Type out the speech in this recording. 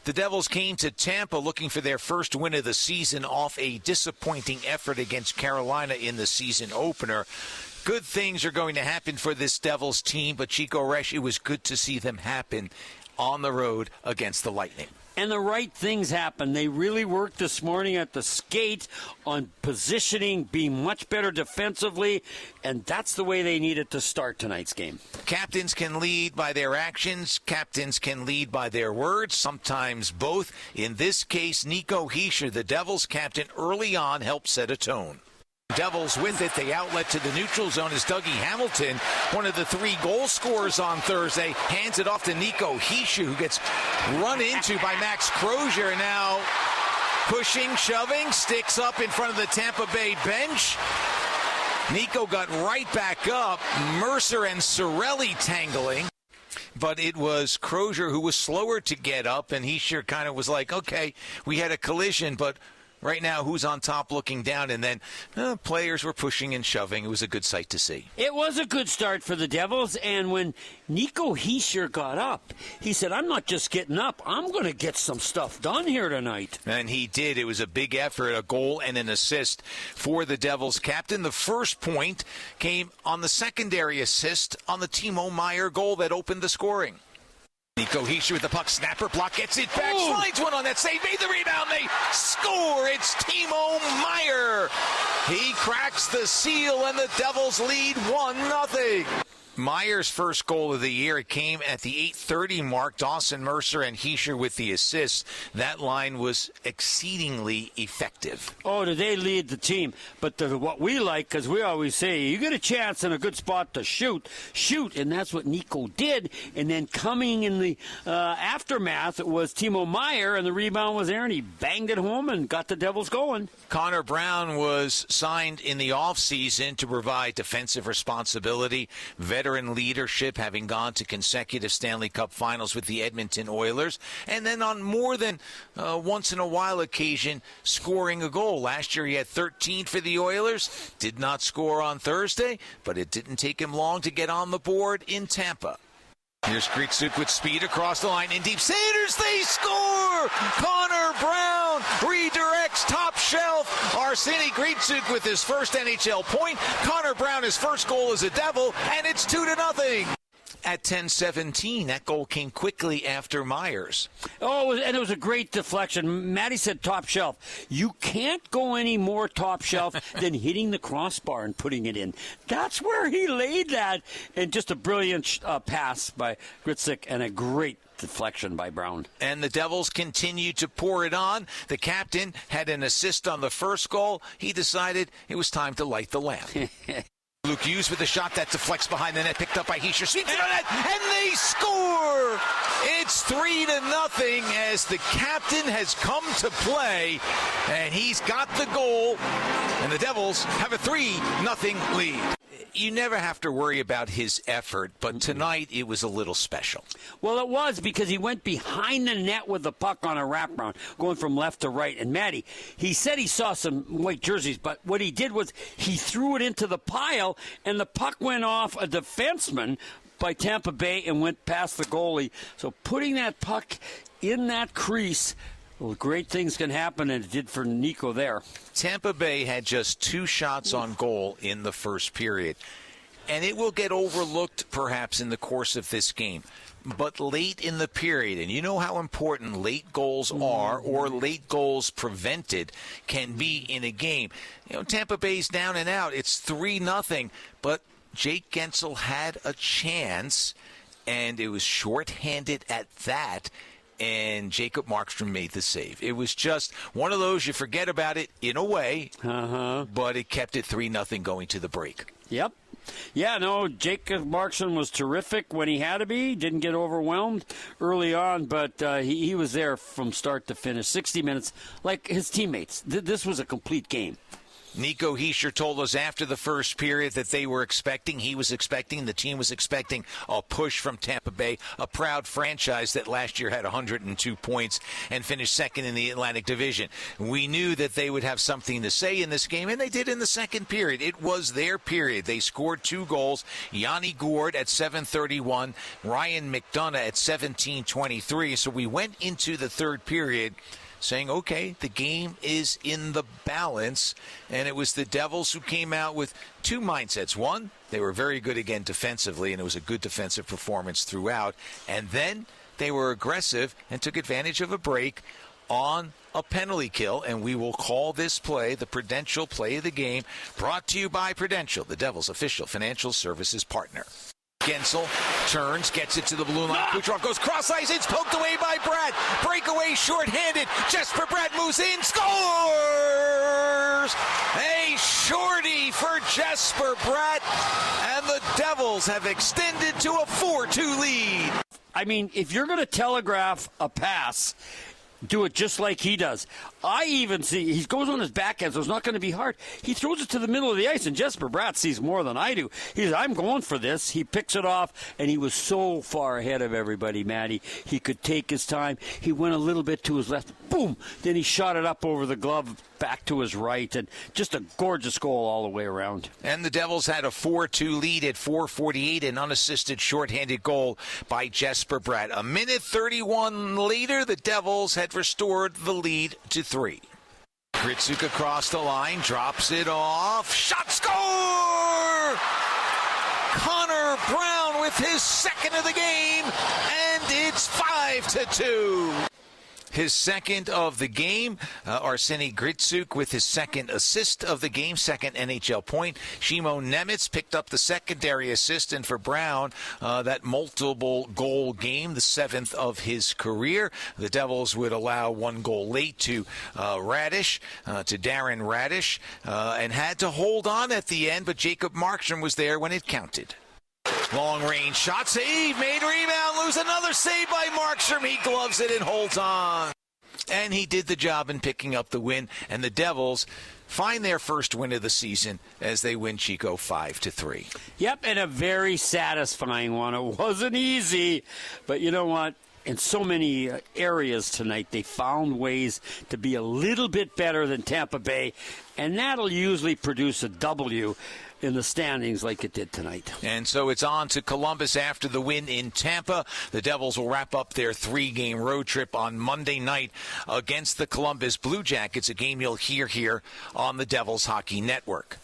The Devils came to Tampa looking for their first win of the season off a disappointing effort against Carolina in the season opener. Good things are going to happen for this Devils team, but Chico Resch, it was good to see them happen on the road against the Lightning. And the right things happened. They really worked this morning at the skate on positioning, being much better defensively, and that's the way they needed to start tonight's game. Captains can lead by their actions. Captains can lead by their words, sometimes both. In this case, Nico Hischier, the Devils captain, early on helped set a tone. Devils with it. The outlet to the neutral zone is Dougie Hamilton, one of the 3 goal scorers on Thursday. Hands it off to Nico Hischier, who gets run into by Max Crozier. Now pushing, shoving, sticks up in front of the Tampa Bay bench. Nico got right back up. Mercer and Cirelli tangling. But it was Crozier who was slower to get up, and Hischier kind of was like, okay, we had a collision, but right now, who's on top looking down? And then players were pushing and shoving. It was a good sight to see. It was a good start for the Devils. And when Nico Hischier got up, he said, I'm not just getting up. I'm going to get some stuff done here tonight. And he did. It was a big effort, a goal and an assist for the Devils captain. The first point came on the secondary assist on the Timo Meier goal that opened the scoring. Nico Hischier with the puck, snapper block, gets it back, slides one on that save, made the rebound, they score! It's Timo Meier! He cracks the seal and the Devils lead 1-0. Meier's first goal of the year, it came at the 8:30 mark. Dawson Mercer and Hischier with the assists. That line was exceedingly effective. Oh, did they lead the team? But what we like, because we always say, you get a chance in a good spot to shoot, and that's what Nico did. And then coming in the aftermath, it was Timo Meier, and the rebound was there, and he banged it home and got the Devils going. Connor Brown was signed in the offseason to provide defensive responsibility, veteran leadership, having gone to consecutive Stanley Cup finals with the Edmonton Oilers, and then on more than once-in-a-while occasion, scoring a goal. Last year he had 13 for the Oilers, did not score on Thursday, but it didn't take him long to get on the board in Tampa. Here's Gritsuk with speed across the line in deep. Sanders, they score! Connor Brown redirects top shelf. Arseny Gritsuk with his first NHL point. Connor Brown, his first goal as a Devil, and it's 2-0. At 10:17, that goal came quickly after Myers. Oh, and it was a great deflection. Matty said top shelf. You can't go any more top shelf than hitting the crossbar and putting it in. That's where he laid that. And just a brilliant pass by Gritsuk and a great deflection by Brown. And the Devils continued to pour it on. The captain had an assist on the first goal. He decided it was time to light the lamp. Luke Hughes with a shot that deflects behind the net, picked up by Hischier, sweeps it on net, and they score! It's 3-0 as the captain has come to play, and he's got the goal, and the Devils have a 3-0 lead. You never have to worry about his effort, but tonight it was a little special. Well, it was because he went behind the net with the puck on a wraparound, going from left to right. And Matty, he said he saw some white jerseys, but what he did was he threw it into the pile, and the puck went off a defenseman by Tampa Bay and went past the goalie. So putting that puck in that crease, well, great things can happen, and it did for Nico there. Tampa Bay had just 2 shots on goal in the first period, and it will get overlooked perhaps in the course of this game. But late in the period, and you know how important late goals are, or late goals prevented can be in a game. You know, Tampa Bay's down and out. It's 3-0, but Jake Gensel had a chance, and it was shorthanded at that. And Jacob Markstrom made the save. It was just one of those, you forget about it in a way, but it kept it 3-0 going to the break. Yep. Yeah, no, Jacob Markstrom was terrific when he had to be. Didn't get overwhelmed early on, but he was there from start to finish. 60 minutes, like his teammates. This was a complete game. Nico Hischier told us after the first period that he was expecting, the team was expecting a push from Tampa Bay, a proud franchise that last year had 102 points and finished second in the Atlantic Division. We knew that they would have something to say in this game, and they did in the second period. It was their period. They scored 2 goals. Yanni Gourde at 7:31, Ryan McDonough at 17:23. So we went into the third period saying, okay, the game is in the balance, and it was the Devils who came out with 2 mindsets. One, they were very good again defensively, and it was a good defensive performance throughout, and then they were aggressive and took advantage of a break on a penalty kill, and we will call this play the Prudential Play of the Game, brought to you by Prudential, the Devils' official financial services partner. Gensel turns, gets it to the blue line. Kucherov goes cross ice. It's poked away by Bratt. Breakaway, shorthanded. Jesper Bratt moves in, scores! A shorty for Jesper Bratt, and the Devils have extended to a 4-2 lead. I mean, if you're going to telegraph a pass, do it just like he does. I even see he goes on his backhand, so it's not going to be hard. He throws it to the middle of the ice, and Jesper Bratt sees more than I do. He says, I'm going for this. He picks it off, and he was so far ahead of everybody, Matty. He could take his time. He went a little bit to his left. Boom! Then he shot it up over the glove back to his right, and just a gorgeous goal all the way around. And the Devils had a 4-2 lead at 4:48, an unassisted shorthanded goal by Jesper Bratt. A minute 31 later, the Devils had restored the lead to 3. Gritsuk across the line, drops it off, shot, score! Connor Brown with his second of the game, and it's 5-2. His second of the game, Arseny Gritsuk with his second assist of the game, second NHL point. Shimon Nemitz picked up the secondary assist, and for Brown, that multiple goal game, the 7th of his career. The Devils would allow 1 goal late to Radish, to Darren Radish, and had to hold on at the end, but Jacob Markstrom was there when it counted. Long-range shot, save, made, rebound, lose, another save by Markstrom. He gloves it and holds on. And he did the job in picking up the win, and the Devils find their first win of the season as they win Chico 5-3. Yep, and a very satisfying one. It wasn't easy, but you know what? In so many areas tonight, they found ways to be a little bit better than Tampa Bay, and that'll usually produce a W in the standings like it did tonight. And so it's on to Columbus after the win in Tampa. The Devils will wrap up their 3-game road trip on Monday night against the Columbus Blue Jackets, a game you'll hear here on the Devils Hockey Network.